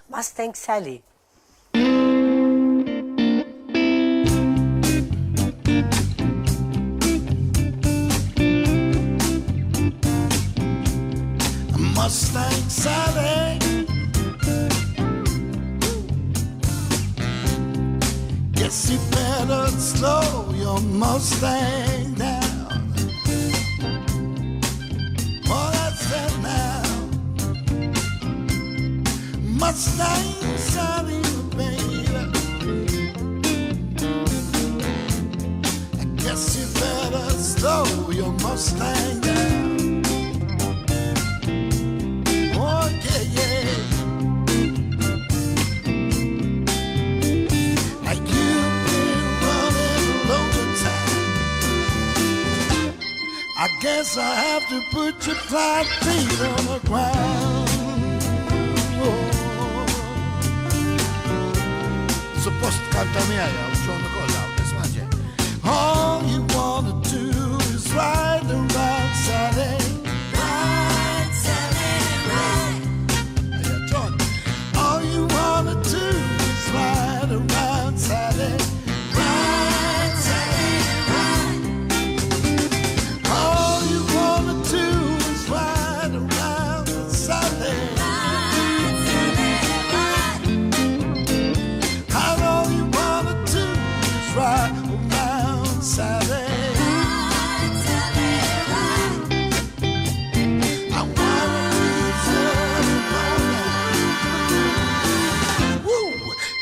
Mustang Sally. Mustang Sally, guess you better slow your Mustang down. Oh, that's it now. Mustang Sally, baby, I guess you better slow your Mustang down. I guess I have to put your flat feet on the ground. Suppost kanta miegħi u xogħol kollha u tismaġi. All you wanna do is ride around Sally. Ride, Sally, ride. Hey, John. All you wanna do is ride around Sally.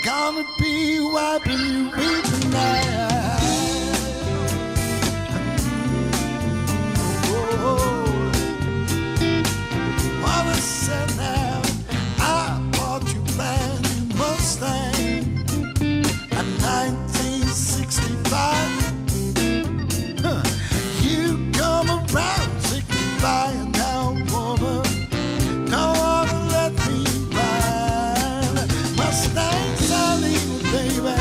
Gonna be wiping you with tonight. What I said now, I bought you brand new Mustang in 1965. You come around 65 and now, woman, don't wanna let me ride. Mustang Sally, baby,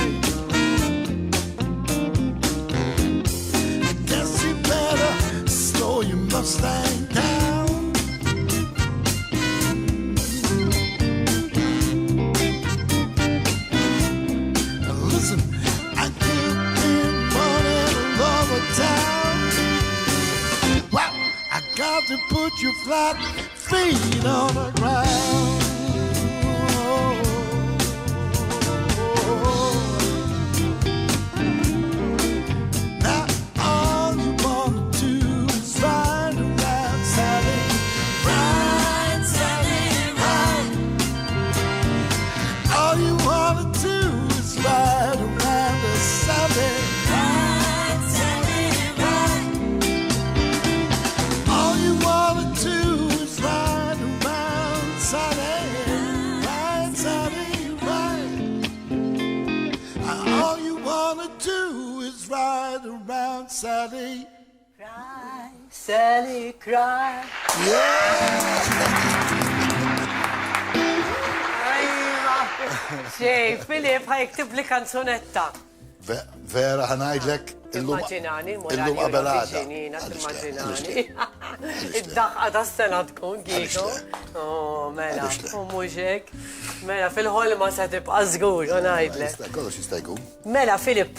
I guess you better slow your Mustang down. Listen, I keep been running all over town. Well, I got to put your flat feet on the ground. Now all you wanna do is ride around Sally. Ride, Sally, ride. All you wanna do is ride around the Sally. Ride, Sally, ride. All you wanna do is ride around Sally. Ride, Sally, ride. All you wanna do is ride around Sally. Cry, Sally, cry. Ajma. Xej, Filip, ħajktib li kanzunetta. Vera ħanajdlek Immaġinani, illum qabelada. Immaġinani. Id-daqqa ta' s-sena tkun kieku. Oh, mela, u muġek. Mela, fil-ħolma se tibqa' żgur, u ngħidlek. Kollox jista' jkun. Mela, Filip,